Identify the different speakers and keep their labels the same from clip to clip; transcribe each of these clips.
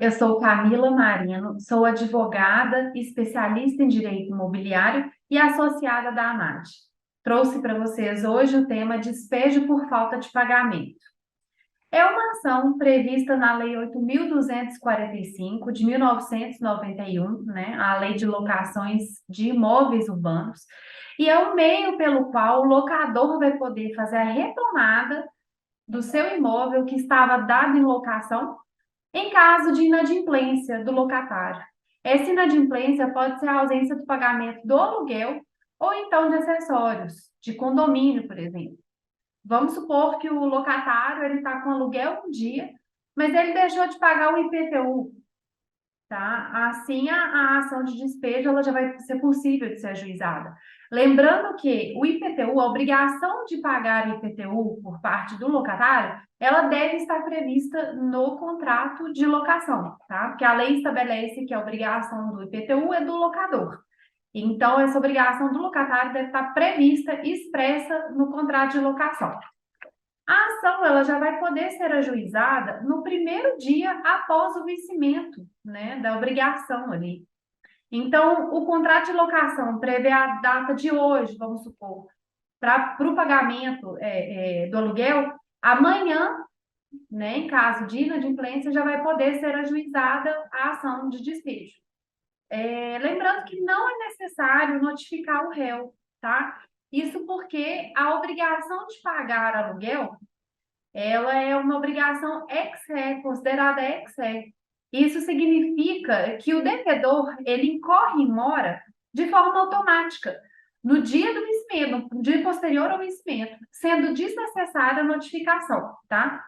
Speaker 1: eu sou Camila Marino, sou advogada, especialista em direito imobiliário e associada da AMAD. Trouxe para vocês hoje o tema despejo por falta de pagamento. É uma ação prevista na Lei 8.245 de 1991, né, a Lei de Locações de Imóveis Urbanos, e é o meio pelo qual o locador vai poder fazer a retomada do seu imóvel que estava dado em locação em caso de inadimplência do locatário. Essa inadimplência pode ser a ausência do pagamento do aluguel ou então de acessórios, de condomínio, por exemplo. Vamos supor que o locatário ele está com aluguel um dia, mas ele deixou de pagar o IPTU, tá? Assim, a ação de despejo ela já vai ser possível de ser ajuizada. Lembrando que o IPTU, a obrigação de pagar o IPTU por parte do locatário, ela deve estar prevista no contrato de locação, tá? Porque a lei estabelece que a obrigação do IPTU é do locador. Então, essa obrigação do locatário deve estar prevista e expressa no contrato de locação. A ação ela já vai poder ser ajuizada no primeiro dia após o vencimento, né, da obrigação ali. Então, o contrato de locação prevê a data de hoje, vamos supor, para o pagamento do aluguel, amanhã, né, em caso de inadimplência, já vai poder ser ajuizada a ação de despejo. Lembrando que não é necessário notificar o réu, tá? Isso porque a obrigação de pagar aluguel ela é uma obrigação ex ré, considerada ex ré. Isso significa que o devedor, ele incorre em mora de forma automática, no dia do vencimento, no dia posterior ao vencimento, sendo desnecessária a notificação, tá?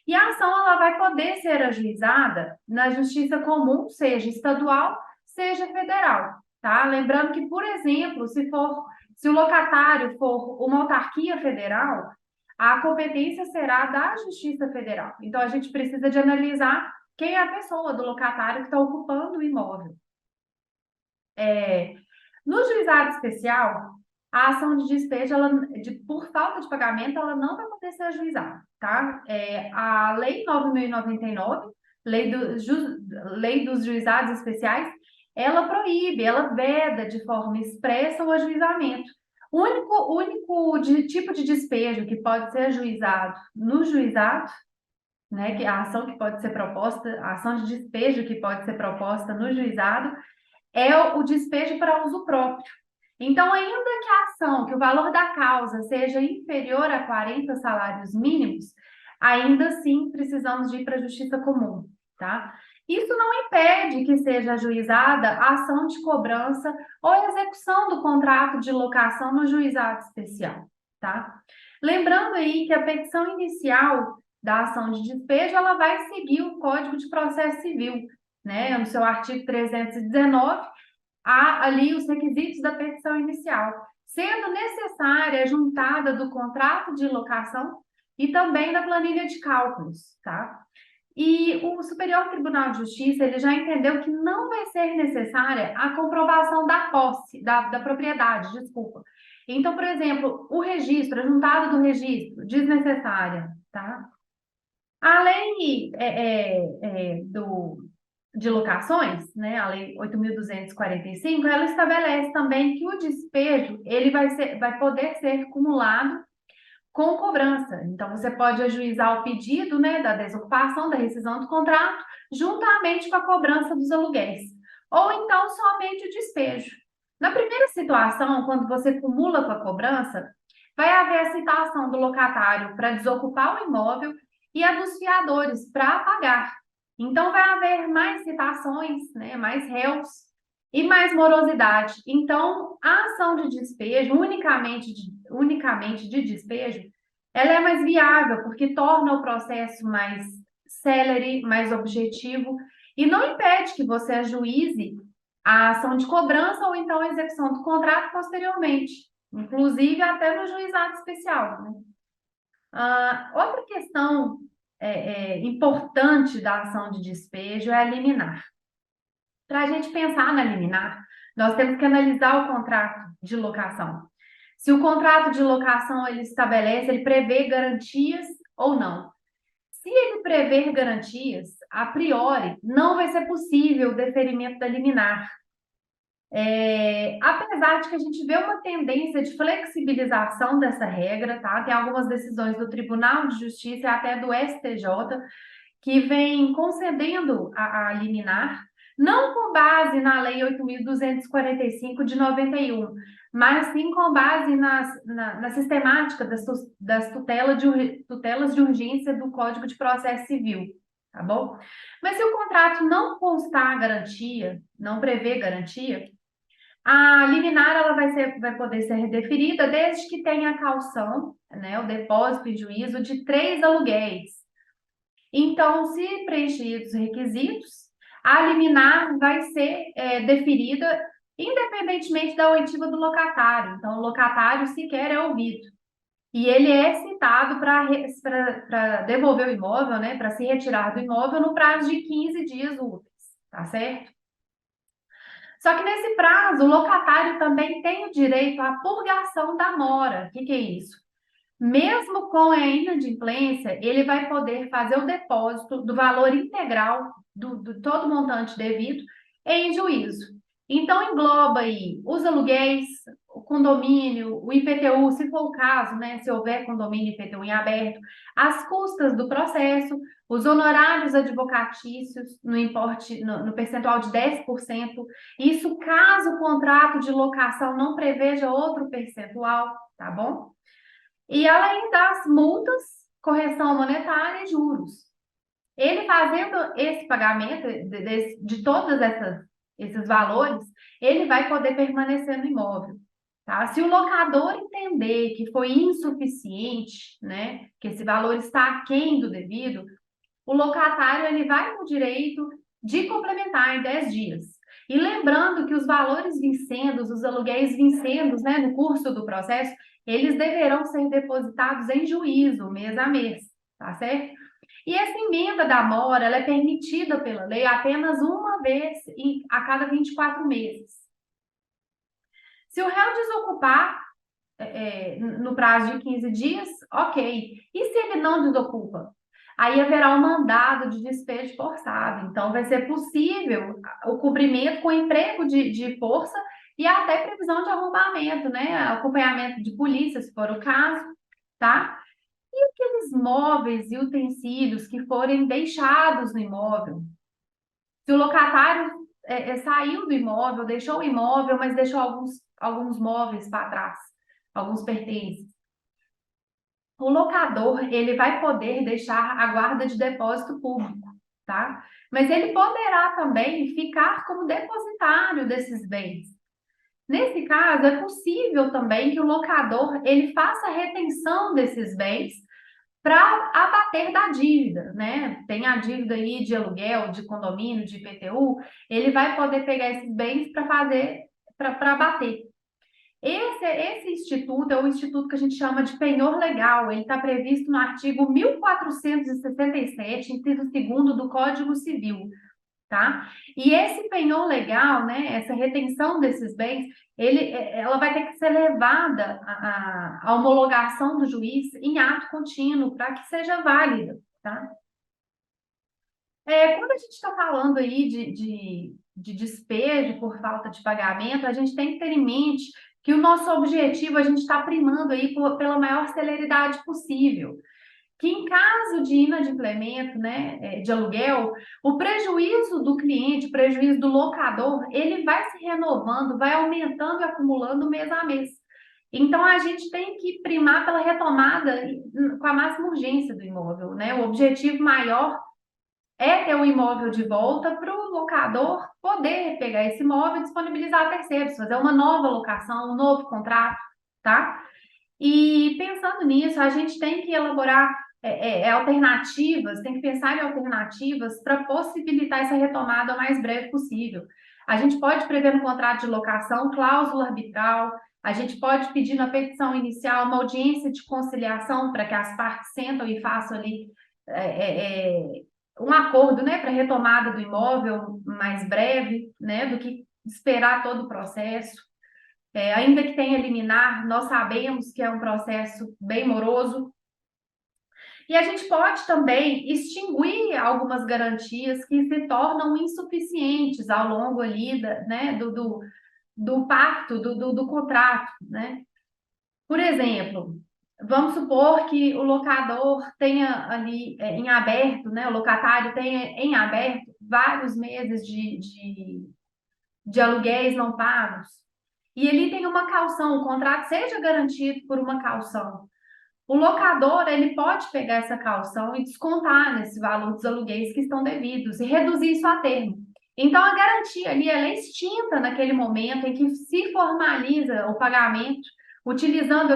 Speaker 1: E a ação, ela vai poder ser ajuizada na justiça comum, seja estadual, seja federal, tá? Lembrando que, por exemplo, se o locatário for uma autarquia federal, a competência será da Justiça Federal. Então, a gente precisa de analisar quem é a pessoa do locatário que está ocupando o imóvel. No juizado especial, a ação de despejo, por falta de pagamento, ela não vai poder ser ajuizada, tá? A Lei 9.099, Lei dos Juizados Especiais, ela proíbe, ela veda de forma expressa o ajuizamento. O único tipo de despejo que pode ser ajuizado no juizado, né, que a ação que pode ser proposta, a ação de despejo que pode ser proposta no juizado, é o despejo para uso próprio. Então, ainda que a ação, que o valor da causa seja inferior a 40 salários mínimos, ainda assim precisamos de ir para a justiça comum, tá? Isso não impede que seja ajuizada a ação de cobrança ou execução do contrato de locação no juizado especial, tá? Lembrando aí que a petição inicial da ação de despejo, ela vai seguir o Código de Processo Civil, né? No seu artigo 319, há ali os requisitos da petição inicial, sendo necessária a juntada do contrato de locação e também da planilha de cálculos, tá? E o Superior Tribunal de Justiça, ele já entendeu que não vai ser necessária a comprovação da posse, da propriedade, desculpa. Então, por exemplo, o registro, a juntada do registro, desnecessária, tá? A lei de locações, né, a Lei 8.245, ela estabelece também que o despejo ele vai poder ser acumulado com cobrança. Então, você pode ajuizar o pedido, né, da desocupação, da rescisão do contrato, juntamente com a cobrança dos aluguéis. Ou então, somente o despejo. Na primeira situação, quando você cumula com a cobrança, vai haver a citação do locatário para desocupar o imóvel e a dos fiadores para pagar. Então, vai haver mais citações, né, mais réus e mais morosidade. Então, a ação de despejo, unicamente de despejo, ela é mais viável, porque torna o processo mais célere, mais objetivo, e não impede que você ajuize a ação de cobrança ou então a execução do contrato posteriormente, inclusive até no juizado especial, né? Outra questão importante da ação de despejo é a liminar. Para a gente pensar na liminar, nós temos que analisar o contrato de locação. Se o contrato de locação ele prevê garantias ou não. Se ele prever garantias, a priori, não vai ser possível o deferimento da liminar. Apesar de que a gente vê uma tendência de flexibilização dessa regra, tá? Tem algumas decisões do Tribunal de Justiça e até do STJ que vem concedendo a liminar, não com base na Lei 8.245 de 91, mas sim com base na sistemática das tutelas de urgência do Código de Processo Civil, tá bom? Mas se o contrato não constar garantia, não prevê garantia, a liminar ela vai poder ser redeferida desde que tenha a caução, né, o depósito em juízo de 3 aluguéis. Então, se preenchidos os requisitos, a liminar vai ser deferida independentemente da oitiva do locatário. Então, o locatário sequer é ouvido. E ele é citado para devolver o imóvel, né, para se retirar do imóvel no prazo de 15 dias úteis, tá certo? Só que nesse prazo, o locatário também tem o direito à purgação da mora. O que é isso? Mesmo com a inadimplência, ele vai poder fazer o depósito do valor integral do todo montante devido em juízo. Então, engloba aí os aluguéis, o condomínio, o IPTU, se for o caso, né, se houver condomínio e IPTU em aberto, as custas do processo, os honorários advocatícios no importe, no percentual de 10%, isso caso o contrato de locação não preveja outro percentual, tá bom? E além das multas, correção monetária e juros. Ele fazendo esse pagamento de todos esses valores, ele vai poder permanecer no imóvel. Tá? Se o locador entender que foi insuficiente, né, que esse valor está aquém do devido, o locatário ele vai com direito de complementar em 10 dias. E lembrando que os valores vincendos, os aluguéis vincendos, né, no curso do processo, eles deverão ser depositados em juízo, mês a mês, tá certo? E essa emenda da mora, ela é permitida pela lei apenas uma vez a cada 24 meses. Se o réu desocupar no prazo de 15 dias, ok. E se ele não desocupa? Aí haverá um mandado de despejo forçado. Então, vai ser possível o cumprimento com emprego de força e até previsão de arrombamento, né? Acompanhamento de polícia, se for o caso, tá? E aqueles móveis e utensílios que forem deixados no imóvel? Se o locatário saiu do imóvel, deixou o imóvel, mas deixou alguns móveis para trás, alguns pertences, o locador ele vai poder deixar a guarda de depósito público, tá? Mas ele poderá também ficar como depositário desses bens. Nesse caso, é possível também que o locador ele faça a retenção desses bens para abater da dívida, né? Tem a dívida aí de aluguel, de condomínio, de IPTU, ele vai poder pegar esses bens para abater. Esse instituto é o instituto que a gente chama de penhor legal. Ele está previsto no artigo 1467, inciso 2º do Código Civil, tá? E esse penhor legal, né, essa retenção desses bens, ela vai ter que ser levada à homologação do juiz em ato contínuo para que seja válida, tá? Quando a gente está falando aí de despejo por falta de pagamento, a gente tem que ter em mente que o nosso objetivo, a gente está primando aí pela maior celeridade possível. Que em caso de inadimplemento, né, de aluguel, o prejuízo do cliente, o prejuízo do locador, ele vai se renovando, vai aumentando e acumulando mês a mês. Então, a gente tem que primar pela retomada com a máxima urgência do imóvel, né? O objetivo maior é ter o imóvel de volta para o locador poder pegar esse imóvel e disponibilizar a terceiros, fazer uma nova locação, um novo contrato, tá? E pensando nisso, a gente tem que elaborar alternativas, tem que pensar em alternativas para possibilitar essa retomada o mais breve possível. A gente pode prever no contrato de locação cláusula arbitral, a gente pode pedir na petição inicial uma audiência de conciliação para que as partes sentam e façam ali um acordo, né, para retomada do imóvel mais breve, né, do que esperar todo o processo. Ainda que tenha liminar, nós sabemos que é um processo bem moroso. E a gente pode também extinguir algumas garantias que se tornam insuficientes ao longo ali né, do pacto, do contrato, né? Por exemplo, vamos supor que o locador tenha ali em aberto, né, o locatário tenha em aberto vários meses de aluguéis não pagos, e ele tem uma caução, o contrato seja garantido por uma caução. O locador, ele pode pegar essa caução e descontar nesse valor dos aluguéis que estão devidos e reduzir isso a termo. Então, a garantia ali ela é extinta naquele momento em que se formaliza o pagamento utilizando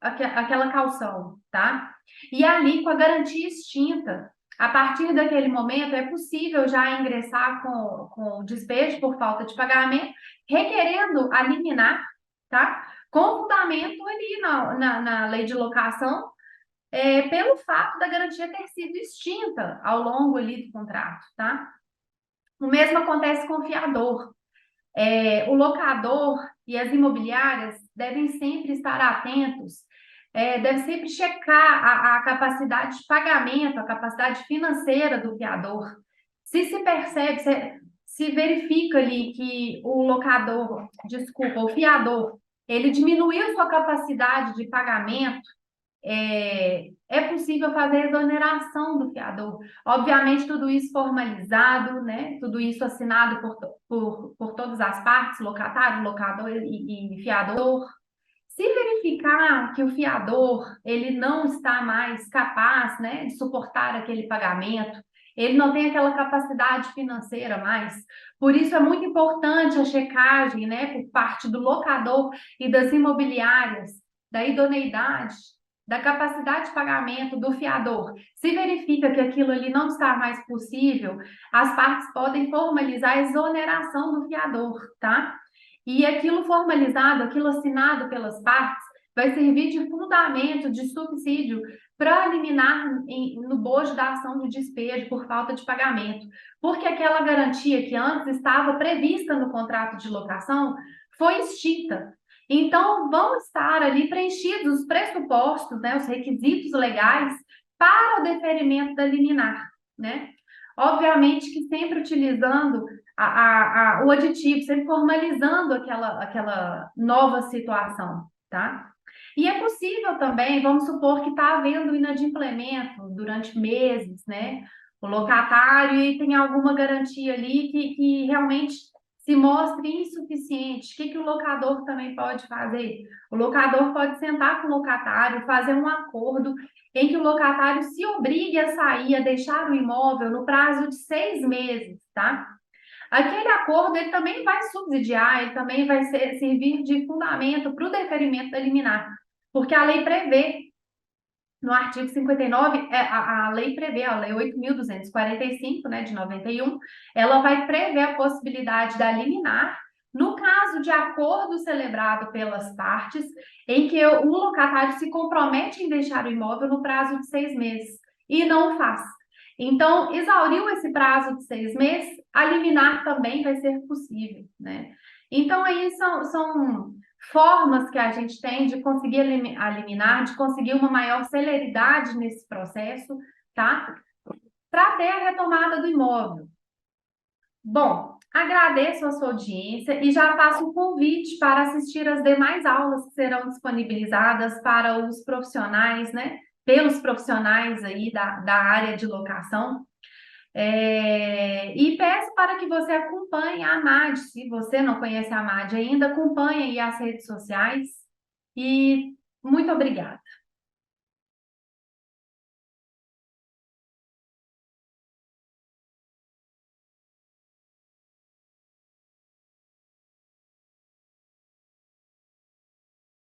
Speaker 1: aquela caução, tá? E ali, com a garantia extinta, a partir daquele momento, é possível já ingressar com o despejo por falta de pagamento, requerendo a liminar, tá? Com fundamento ali na lei de locação, pelo fato da garantia ter sido extinta ao longo ali do contrato, tá? O mesmo acontece com o fiador. O locador e as imobiliárias devem sempre estar atentos, devem sempre checar a capacidade de pagamento, a capacidade financeira do fiador. Se percebe, se verifica ali que o locador, desculpa, o fiador, ele diminuiu sua capacidade de pagamento, é possível fazer exoneração do fiador. Obviamente, tudo isso formalizado, né? Tudo isso assinado por todas as partes, locatário, locador e fiador. Se verificar que o fiador ele não está mais capaz, né, de suportar aquele pagamento, ele não tem aquela capacidade financeira mais. Por isso é muito importante a checagem, né, por parte do locador e das imobiliárias, da idoneidade, da capacidade de pagamento do fiador. Se verifica que aquilo ali não está mais possível, as partes podem formalizar a exoneração do fiador, tá? E aquilo formalizado, aquilo assinado pelas partes, vai servir de fundamento, de subsídio para eliminar no bojo da ação de despejo por falta de pagamento, porque aquela garantia que antes estava prevista no contrato de locação foi extinta. Então, vão estar ali preenchidos os pressupostos, né, os requisitos legais para o deferimento da liminar, né? Obviamente que sempre utilizando o aditivo, sempre formalizando aquela nova situação, tá? E é possível também, vamos supor que está havendo inadimplemento durante meses, né? O locatário e tem alguma garantia ali que realmente se mostre insuficiente. O que o locador também pode fazer? O locador pode sentar com o locatário, fazer um acordo em que o locatário se obrigue a sair, a deixar o imóvel no prazo de 6 meses, tá? Aquele acordo ele também vai subsidiar, ele também vai servir de fundamento para o deferimento da liminar, porque a lei prevê, no artigo 59, a lei prevê, a lei 8.245, né, de 91, ela vai prever a possibilidade da liminar no caso de acordo celebrado pelas partes, em que o locatário se compromete em deixar o imóvel no prazo de 6 meses e não o faz. Então, exauriu esse prazo de 6 meses, a liminar também vai ser possível, né? Então, aí são formas que a gente tem de conseguir eliminar, de conseguir uma maior celeridade nesse processo, tá? Para ter a retomada do imóvel. Bom, agradeço a sua audiência e já faço um convite para assistir as demais aulas que serão disponibilizadas para os profissionais, né? Pelos profissionais aí da área de locação. E peço para que você acompanhe a AMAD. Se você não conhece a AMAD ainda, acompanhe aí as redes sociais. E muito obrigada.